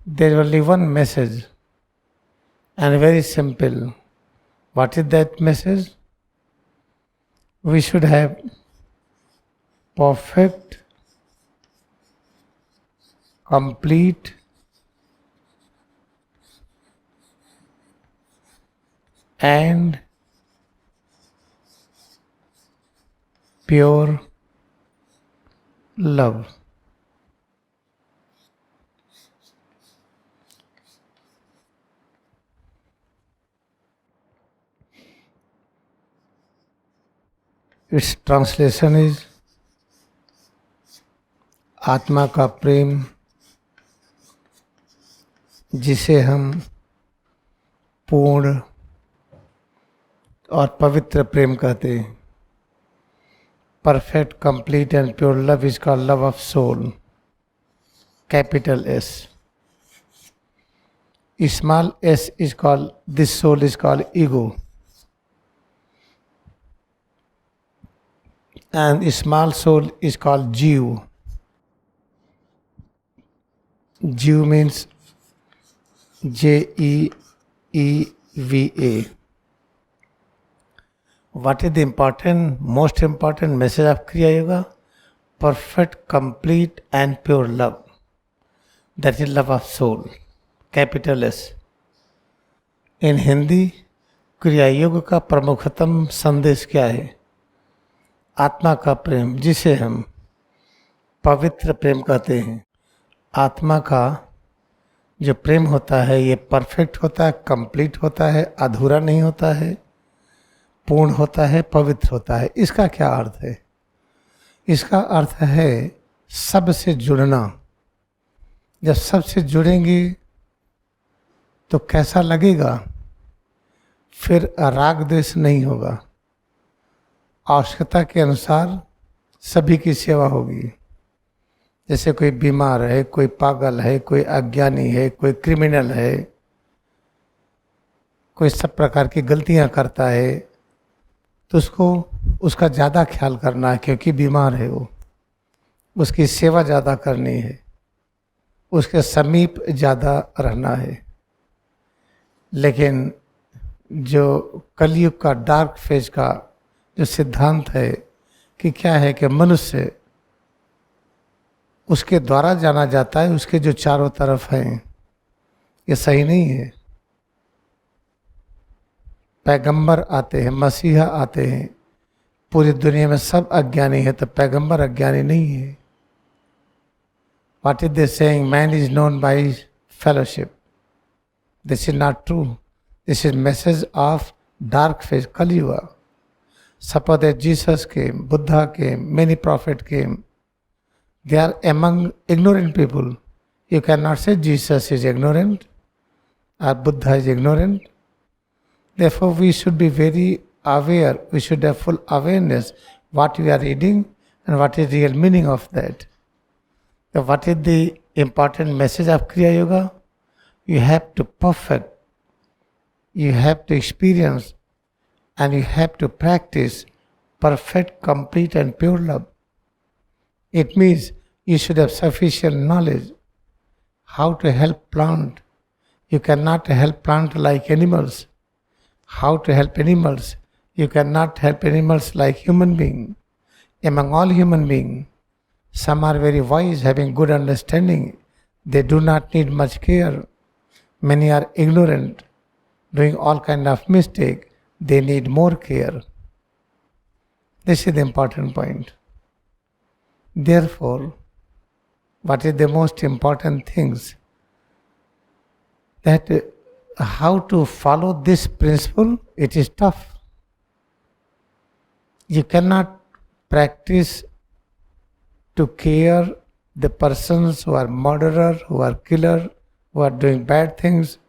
There is only one message and very simple. What is that message? We should have perfect, complete, and pure love. Its translation is आत्मा का प्रेम जिसे हम पूर्ण और पवित्र प्रेम कहते हैं. Perfect, complete and pure love is called love of soul. Capital S. Small s is called, this soul is called ego. And small soul is called Jeev. Jeev means Jeeva. What is the most important message of Kriya Yoga? Perfect, complete and pure love. That is love of soul. Capital S. In Hindi, क्रिया योग का प्रमुखतम संदेश क्या है? आत्मा का प्रेम जिसे हम पवित्र प्रेम कहते हैं. आत्मा का जो प्रेम होता है ये परफेक्ट होता है, कंप्लीट होता है, अधूरा नहीं होता है, पूर्ण होता है, पवित्र होता है. इसका क्या अर्थ है? इसका अर्थ है सबसे जुड़ना. जब सबसे जुड़ेंगे तो कैसा लगेगा? फिर राग द्वेष नहीं होगा. आवश्यकता के अनुसार सभी की सेवा होगी. जैसे कोई बीमार है, कोई पागल है, कोई अज्ञानी है, कोई क्रिमिनल है, कोई सब प्रकार की गलतियां करता है, तो उसका ज़्यादा ख्याल करना है क्योंकि बीमार है वो. उसकी सेवा ज़्यादा करनी है, उसके समीप ज़्यादा रहना है. लेकिन जो कलयुग का डार्क फेज का जो सिद्धांत है कि क्या है कि मनुष्य उसके द्वारा जाना जाता है, उसके जो चारों तरफ हैं, ये सही नहीं है. पैगंबर आते हैं, मसीहा आते हैं, पूरी दुनिया में सब अज्ञानी है, तो पैगंबर अज्ञानी नहीं है. What is they saying? Man is known by his fellowship. This is not true. This is message of dark phase, Kali Yuga. Suppose that Jesus came, Buddha came, many prophets came. They are among ignorant people. You cannot say Jesus is ignorant or Buddha is ignorant. Therefore, we should be very aware. We should have full awareness what we are reading and what is real meaning of that. So what is the important message of Kriya Yoga? You have to perfect, you have to experience, and you have to practice perfect, complete and pure love. It means you should have sufficient knowledge how to help plant. You cannot help plant like animals. How to help animals? You cannot help animals like human being. Among all human beings, some are very wise, having good understanding. They do not need much care. Many are ignorant, doing all kind of mistake. They need more care. This is the important point. Therefore, what is the most important things? That how to follow this principle, it is tough. You cannot practice to care the persons who are murderer, who are killer, who are doing bad things,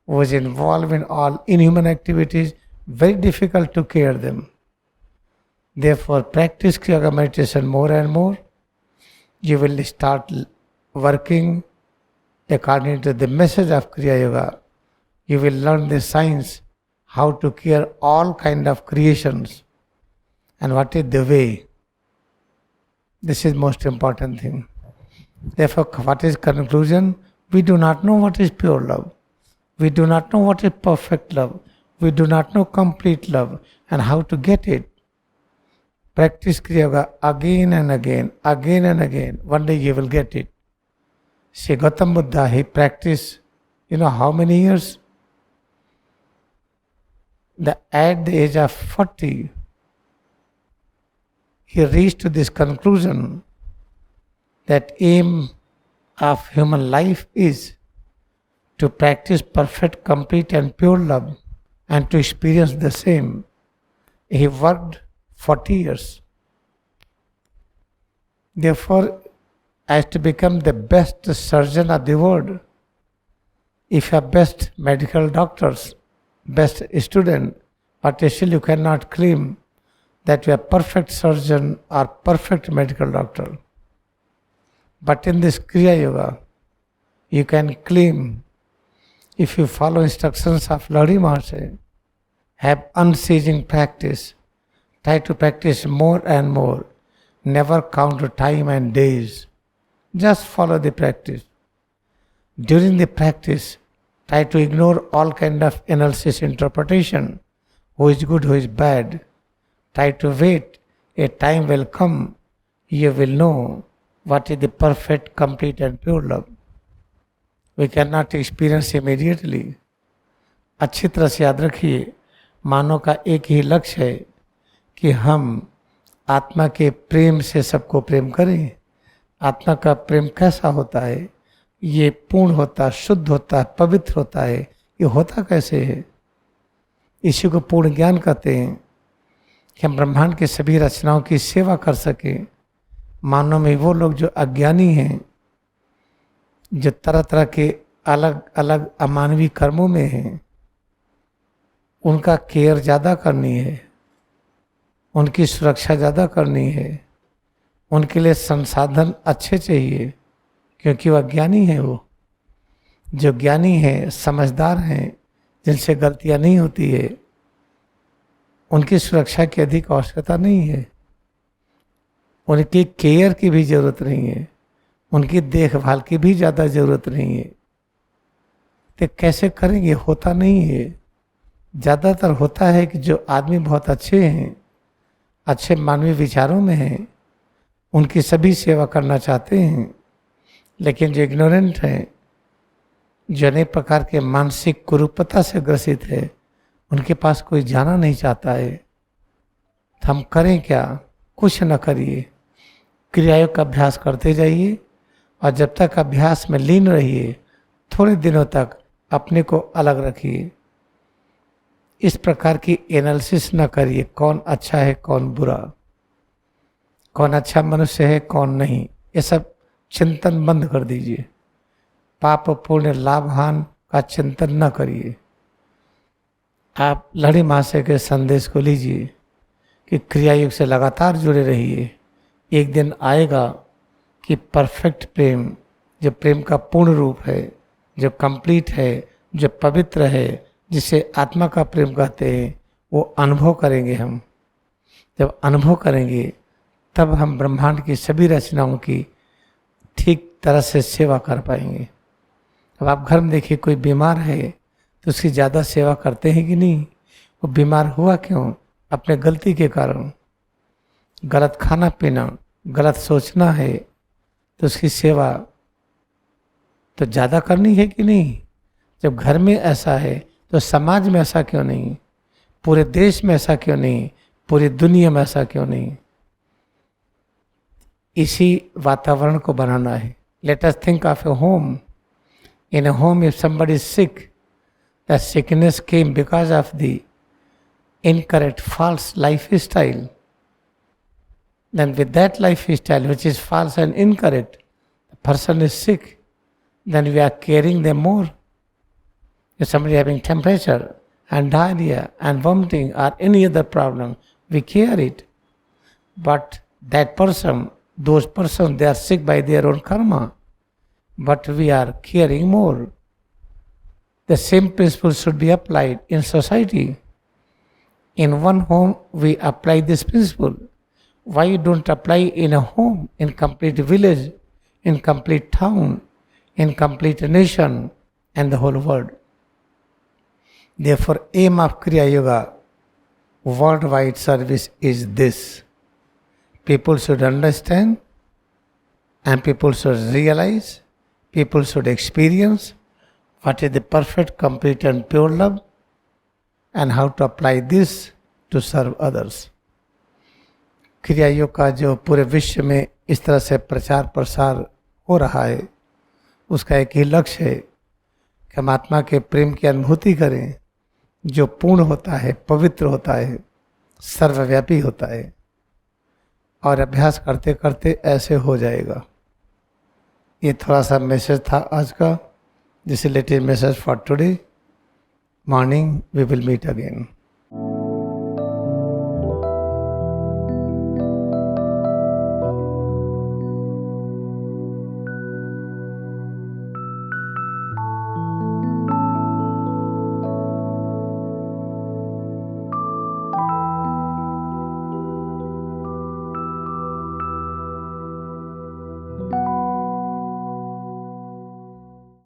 who is involved in all inhuman activities. Very difficult to care them. Therefore, practice Kriya Yoga meditation more and more. You will start working according to the message of Kriya Yoga. You will learn the science, how to care all kind of creations, and what is the way. This is most important thing. Therefore, what is conclusion? We do not know what is pure love. We do not know what is perfect love. We do not know complete love and how to get it. Practice Kriya Yoga again and again, again and again. One day you will get it. See, Gautam Buddha, he practiced, how many years? At the age of 40, he reached to this conclusion that aim of human life is to practice perfect, complete and pure love and to experience the same. He worked 40 years. Therefore, as to become the best surgeon of the world, if you have best medical doctors, best student, but still you cannot claim that you are perfect surgeon or perfect medical doctor. But in this Kriya Yoga, you can claim, if you follow instructions of Lahiri Mahasaya, have unceasing practice, try to practice more and more, never count time and days, just follow the practice. During the practice, try to ignore all kind of analysis, interpretation, who is good, who is bad. Try to wait, a time will come, you will know what is the perfect, complete and pure love. We cannot experience immediately. अच्छी तरह से याद रखिए, मानव का एक ही लक्ष्य है कि हम आत्मा के प्रेम से सबको प्रेम करें। आत्मा का प्रेम कैसा होता है? ये पूर्ण होता, शुद्ध होता है, पवित्र होता है। ये होता कैसे है? इसी को पूर्ण ज्ञान कहते हैं कि हम ब्रह्मांड के सभी रचनाओं की सेवा कर सकें। मानव में वो लोग जो अज्ञानी हैं, जो तरह तरह के अलग अलग अमानवीय कर्मों में हैं, उनका केयर ज़्यादा करनी है, उनकी सुरक्षा ज़्यादा करनी है, उनके लिए संसाधन अच्छे चाहिए, क्योंकि वह ज्ञानी है। वो जो ज्ञानी है, समझदार हैं, जिनसे गलतियां नहीं होती है, उनकी सुरक्षा की अधिक आवश्यकता नहीं है, उनकी केयर की भी जरूरत नहीं है, उनकी देखभाल की भी ज़्यादा जरूरत नहीं है। तो कैसे करेंगे? होता नहीं है। ज़्यादातर होता है कि जो आदमी बहुत अच्छे हैं, अच्छे मानवीय विचारों में हैं, उनकी सभी सेवा करना चाहते हैं, लेकिन जो इग्नोरेंट हैं, जो अनेक प्रकार के मानसिक कुरूपता से ग्रसित है, उनके पास कोई जाना नहीं चाहता है। तो हम करें क्या? कुछ न करिए, क्रियायोग का अभ्यास करते जाइए और जब तक अभ्यास में लीन रहिए, थोड़े दिनों तक अपने को अलग रखिए। इस प्रकार की एनालिसिस न करिए, कौन अच्छा है, कौन बुरा, कौन अच्छा मनुष्य है, कौन नहीं। ये सब चिंतन बंद कर दीजिए। पाप पुण्य लाभ हानि का चिंतन न करिए। आप लहरी महाशय के संदेश को लीजिए कि क्रिया योग से लगातार जुड़े रहिए। एक दिन आएगा कि परफेक्ट प्रेम, जो प्रेम का पूर्ण रूप है, जो कंप्लीट है, जो पवित्र है, जिसे आत्मा का प्रेम कहते हैं, वो अनुभव करेंगे हम। जब अनुभव करेंगे तब हम ब्रह्मांड की सभी रचनाओं की ठीक तरह से सेवा कर पाएंगे। अब आप घर में देखिए, कोई बीमार है तो उसकी ज़्यादा सेवा करते हैं कि नहीं? वो बीमार हुआ क्यों? अपने गलती के कारण। गलत खाना पीना, गलत सोचना है, तो उसकी सेवा तो ज़्यादा करनी है कि नहीं? जब घर में ऐसा है तो समाज में ऐसा क्यों नहीं? पूरे देश में ऐसा क्यों नहीं? पूरी दुनिया में ऐसा क्यों नहीं? इसी वातावरण को बनाना है। Let us think of A home. In A home if somebody is sick, that sickness came because of the incorrect false lifestyle. Then with that lifestyle which is false and incorrect, the person is sick, then we are caring them more. If somebody having temperature and diarrhea and vomiting or any other problem, we care it. But that person, those persons, they are sick by their own karma. But we are caring more. The same principle should be applied in society. In one home, we apply this principle. Why you don't apply in a home, in complete village, in complete town, in complete nation and the whole world. Therefore, aim of Kriya Yoga worldwide service is this. People should understand and people should realize, people should experience what is the perfect, complete and pure love and how to apply this to serve others. क्रिया योग का जो पूरे विश्व में इस तरह से प्रचार प्रसार हो रहा है, उसका एक ही लक्ष्य है कि हम आत्मा के प्रेम की अनुभूति करें जो पूर्ण होता है, पवित्र होता है, सर्वव्यापी होता है, और अभ्यास करते करते ऐसे हो जाएगा। ये थोड़ा सा मैसेज था आज का। This is latest message for today morning. We will meet again.